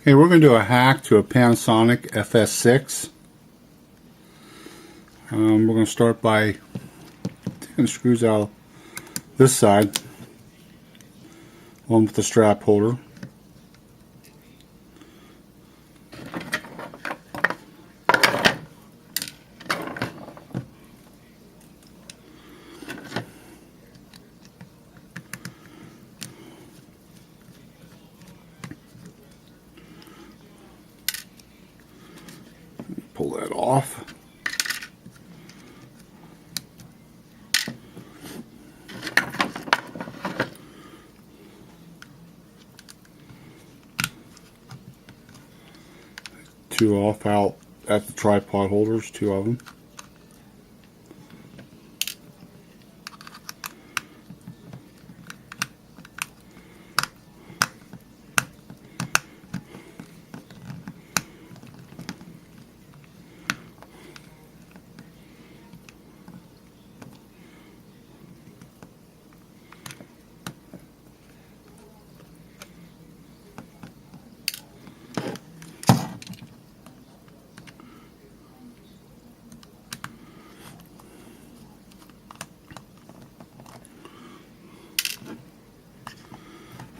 Okay, we're going to do a hack to a Panasonic FS6. We're going to start by taking the screws out of this side, one with the strap holder. Pull that off. Two off out at the tripod holders, two of them.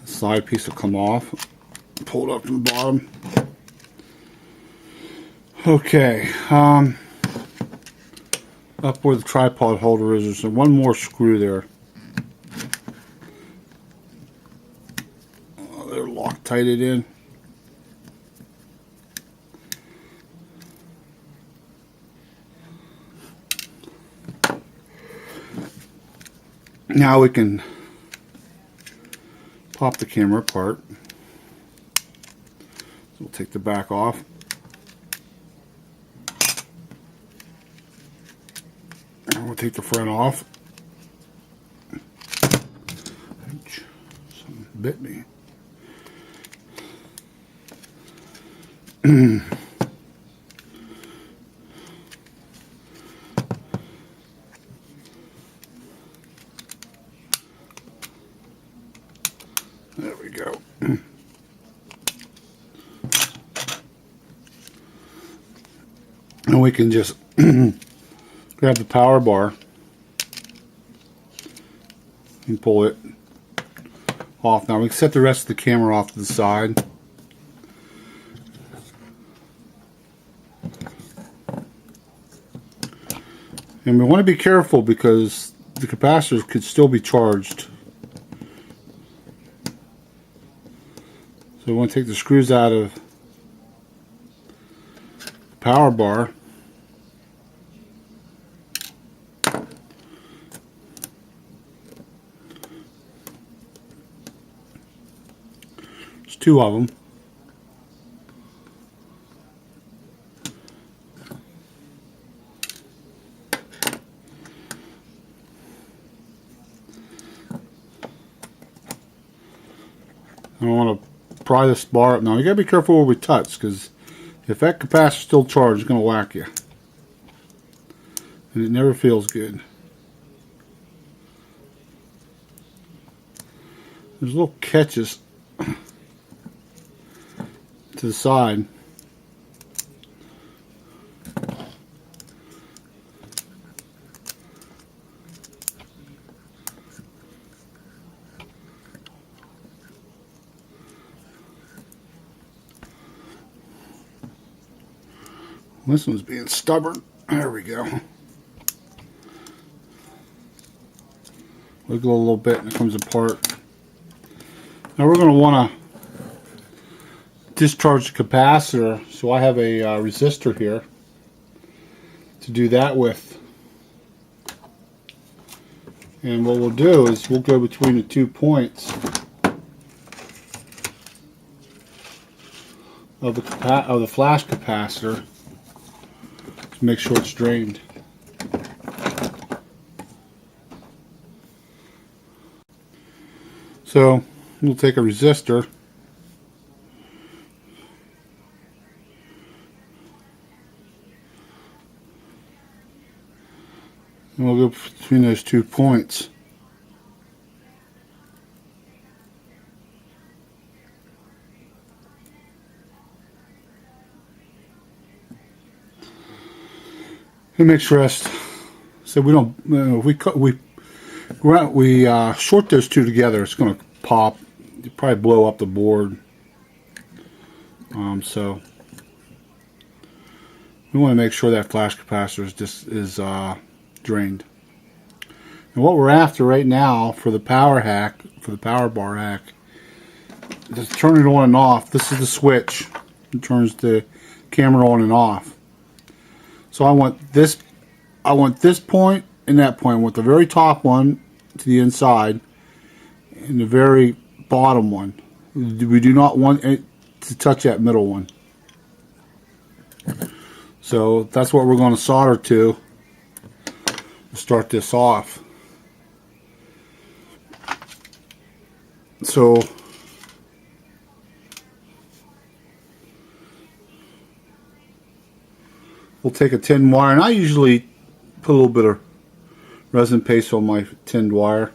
Side piece will come off, pull it up from the bottom. Okay, up where the tripod holder is, there's one more screw there. They're Loctited in. Now we can pop the camera apart. So we'll take the back off. And we'll take the front off. Ouch, something bit me. There we go. And we can just grab the power bar and pull it off. Now we can set the rest of the camera off to the side. And we want to be careful because the capacitors could still be charged. So we want to take the screws out of the power bar. There's two of them. I want to pry this bar up. Now you gotta be careful where we touch, because if that capacitor's still charged, it's gonna whack you, and it never feels good. There's little catches to the side. This one's being stubborn. There we go. Wiggle a little bit and it comes apart. Now we're going to want to discharge the capacitor, so I have a resistor here to do that with. And what we'll do is we'll go between the 2 points of the flash capacitor to make sure it's drained. So we'll take a resistor and we'll go between those 2 points. It makes rest. So we don't. If we short those two together, it's going to pop. You probably blow up the board. So we want to make sure that flash capacitor is drained. And what we're after right now for the power hack, for the power bar hack, just turn it on and off. This is the switch. It turns the camera on and off. So I want this point and that point. I want the very top one to the inside and the very bottom one. We do not want it to touch that middle one. So that's what we're going to solder to start this off. So we'll take a tin wire, and I usually put a little bit of resin paste on my tinned wire.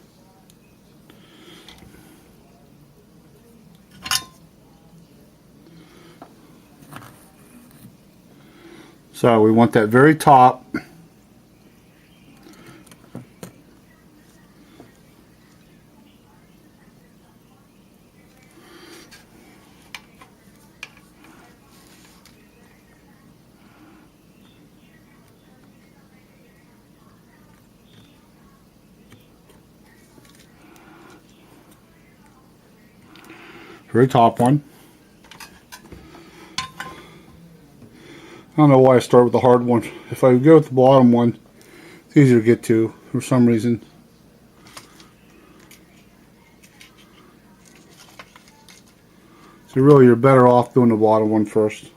So we want that very top. Very top one. I don't know why I start with the hard one. If I go with the bottom one, it's easier to get to for some reason. So really you're better off doing the bottom one first.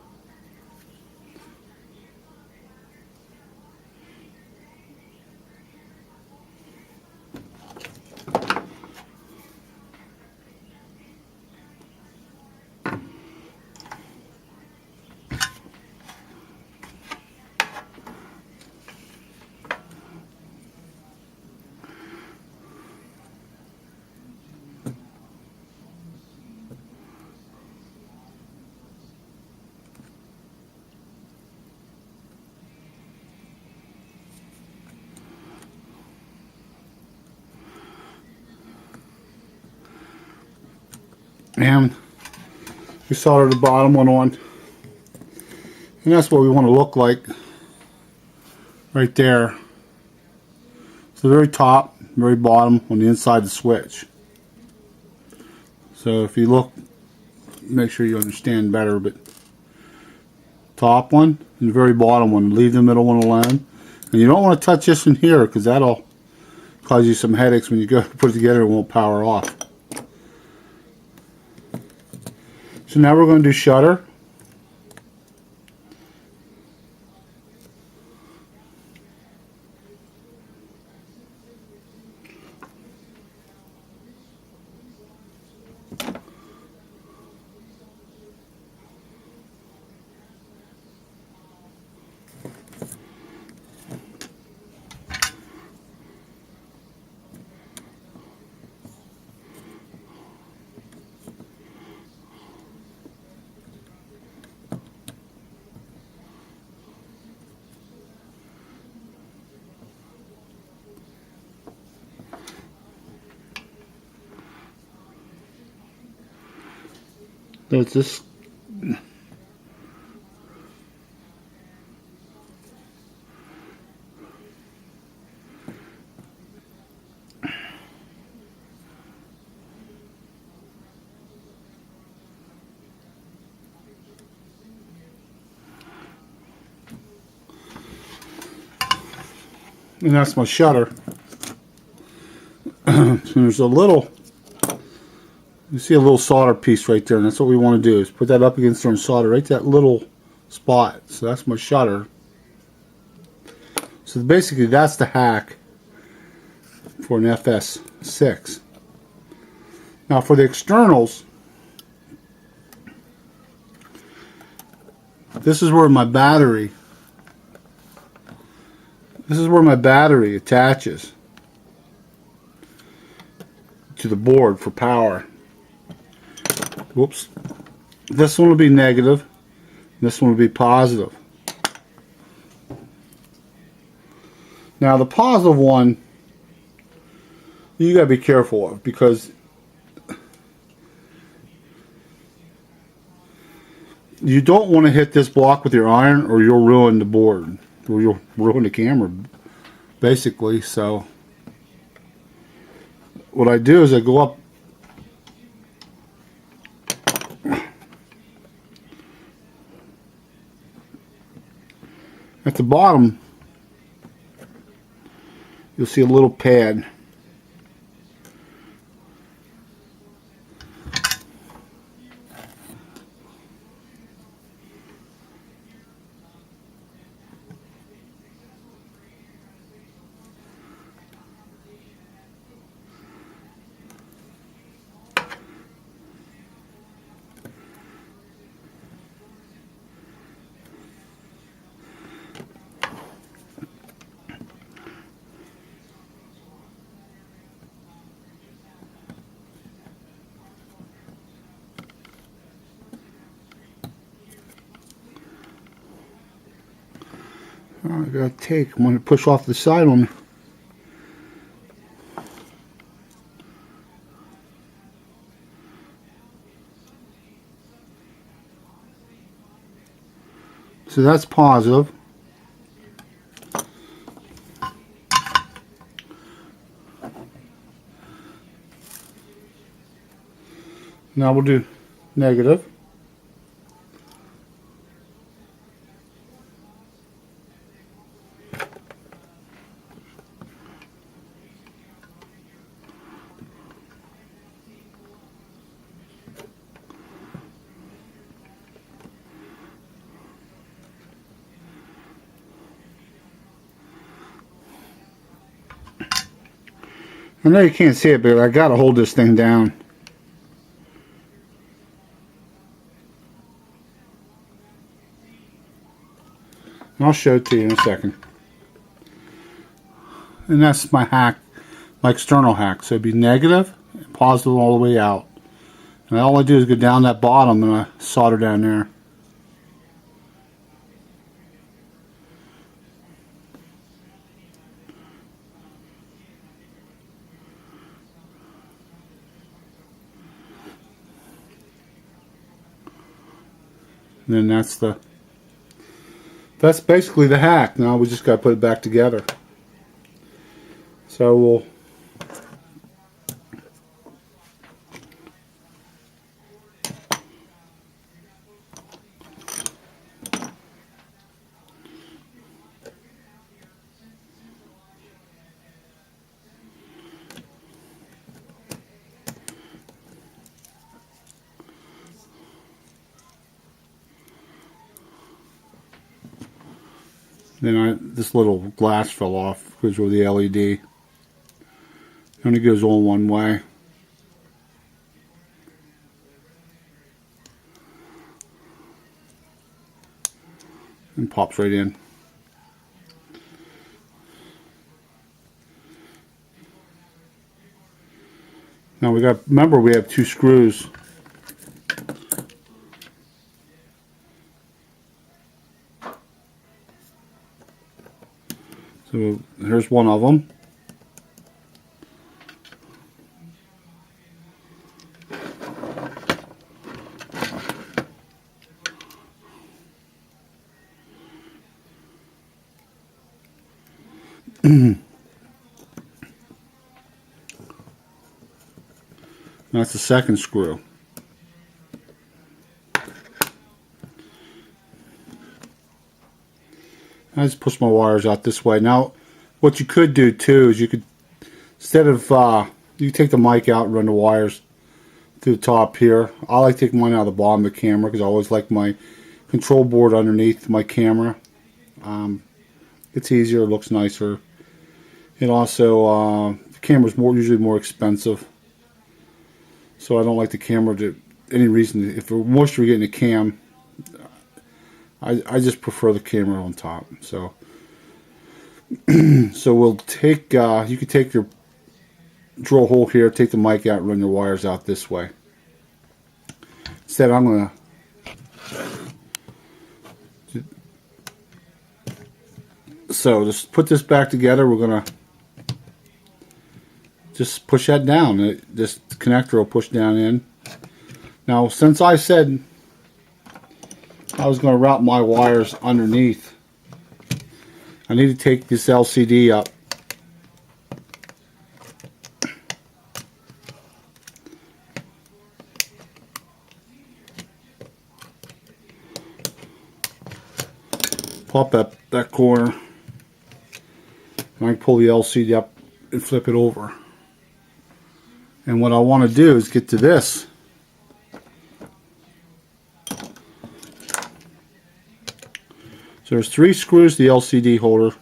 And we soldered the bottom one on, and that's what we want to look like right there. So the very top, very bottom on the inside of the switch. So if you look, make sure you understand better, but top one and the very bottom one, leave the middle one alone. And you don't want to touch this one here because that'll cause you some headaches when you go to put it together. It won't power off. So now we're going to do shutter. There's this. And that's my shutter. So there's a little, you see a little solder piece right there, and that's what we want to do, is put that up against there and solder right that little spot. So that's my shutter. So basically that's the hack for an FS6. Now for the externals, this is where my battery attaches to the board for power. Whoops. This one will be negative, this one will be positive. Now the positive one, you gotta be careful of, because you don't want to hit this block with your iron, or you'll ruin the board, or you'll ruin the camera, basically. So what I do is I go up at the bottom. You'll see a little pad. I gotta take. I'm gonna push off the side on me. So that's positive. Now we'll do negative. I know you can't see it, but I gotta hold this thing down. And I'll show it to you in a second. And that's my hack, my external hack. So it'd be negative and positive all the way out. And all I do is go down that bottom and I solder down there. And then that's basically the hack. Now we just got to put it back together. So we'll this little glass fell off because of the LED. It only goes on one way. And pops right in. Now remember we have 2 screws. So here's one of them. That's the second screw. I just push my wires out this way. Now, what you could do too is you could, instead of, you take the mic out and run the wires through the top here. I like taking mine out of the bottom of the camera because I always like my control board underneath my camera. It's easier, it looks nicer. And also, the camera's usually more expensive. So I don't like the camera to any reason. If for moisture getting a cam, I just prefer the camera on top. So so we'll take, you can take your drill hole here, take the mic out, and run your wires out this way. Instead, I'm going to So just put this back together. We're gonna just push that down. This connector will push down in. Now, since I said I was going to route my wires underneath, I need to take this LCD up. Pop that corner, and I can pull the LCD up and flip it over. And what I want to do is get to this. So there's 3 screws to the LCD holder.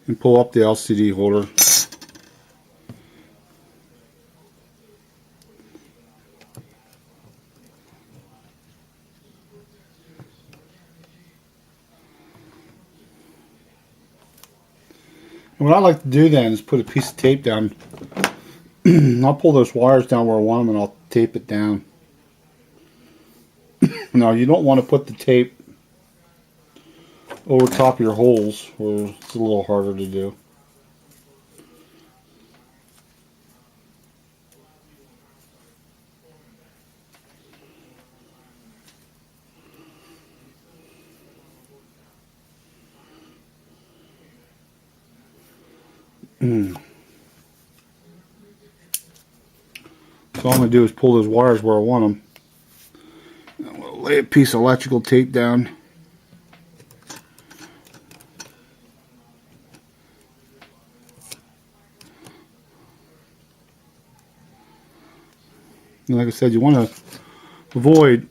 And pull up the LCD holder. And what I like to do then is put a piece of tape down. I'll pull those wires down where I want them and I'll tape it down. Now you don't want to put the tape over top of your holes, where it's a little harder to do. So all I'm going to do is pull those wires where I want them. I'm going to lay a piece of electrical tape down. And like I said, you want to avoid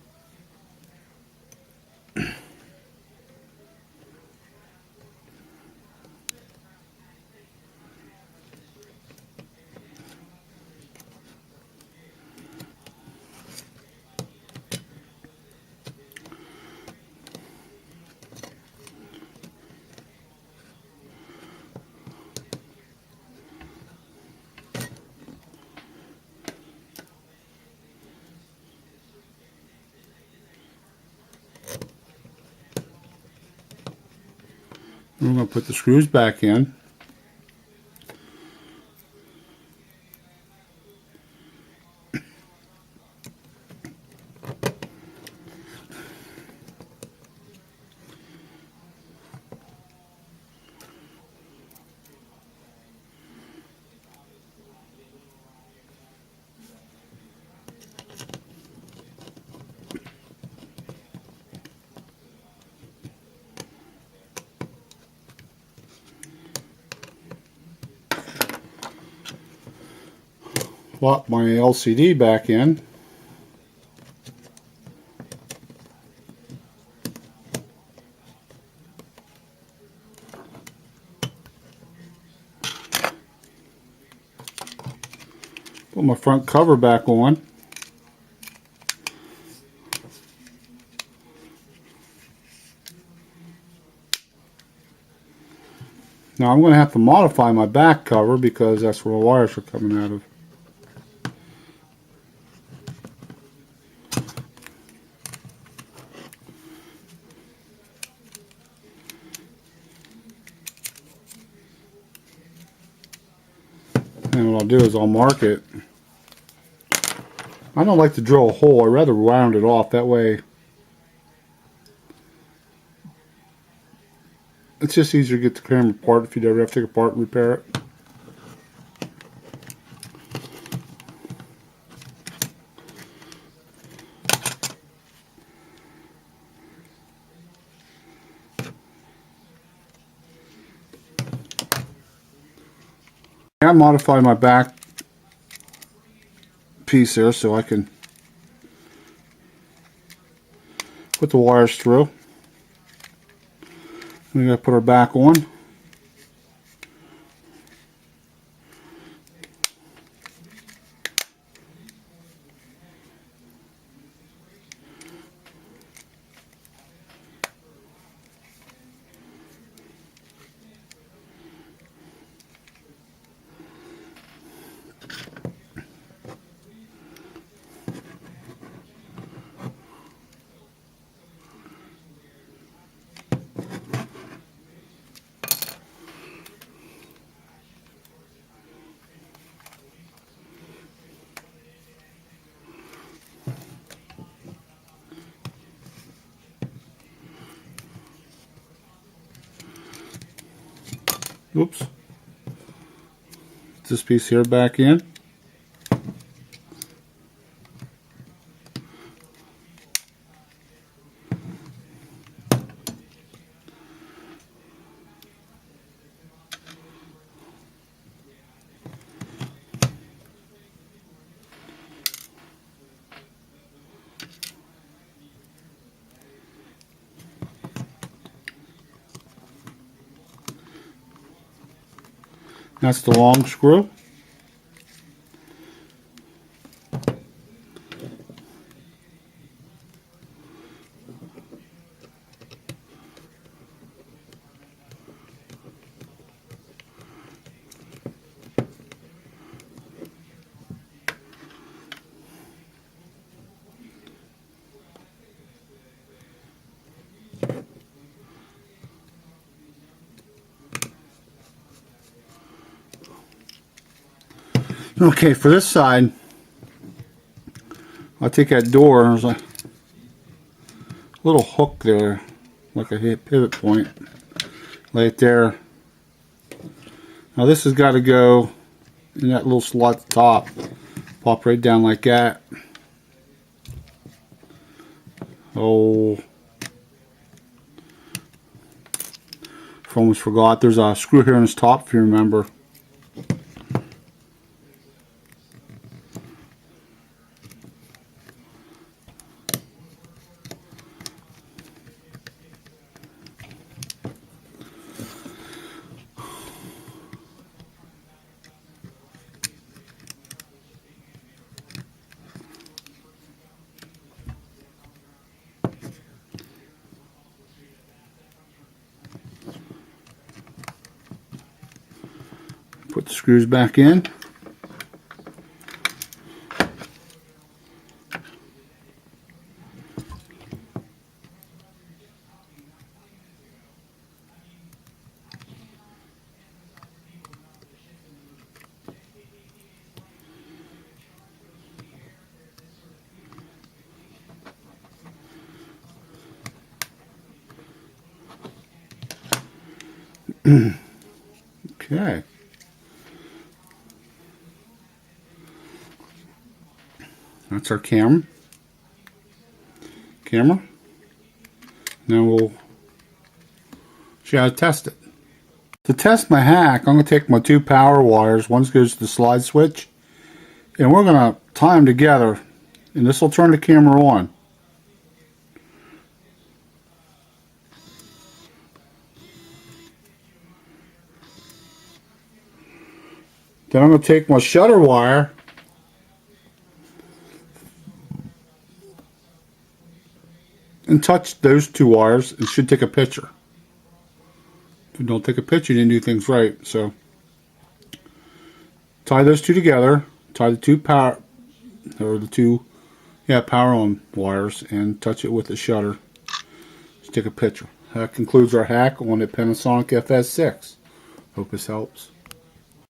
I'm going to put the screws back in. Plop my LCD back in. Put my front cover back on. Now I'm going to have to modify my back cover because that's where the wires are coming out of. And what I'll do is I'll mark it. I don't like to drill a hole. I'd rather round it off. That way it's just easier to get the camera apart if you ever have to take it apart and repair it. I modified my back piece there so I can put the wires through. We gotta put our back on. Oops. This piece here back in. That's the long screw. Okay, for this side, I'll take that door. There's a little hook there, like a pivot point. Lay it there. Now this has got to go in that little slot at the top. Pop right down like that. Oh, I almost forgot. There's a screw here on this top, if you remember. Put the screws back in. Okay. That's our camera. Now we'll show you how to test it. To test my hack, I'm going to take my two power wires. One goes to the slide switch, and we're going to tie them together, and this will turn the camera on. Then I'm going to take my shutter wire and touch those two wires. It should take a picture. If you don't take a picture, you didn't do things right. So tie those two together. Tie the two power on wires and touch it with the shutter. Just take a picture. That concludes our hack on the Panasonic FS6. Hope this helps.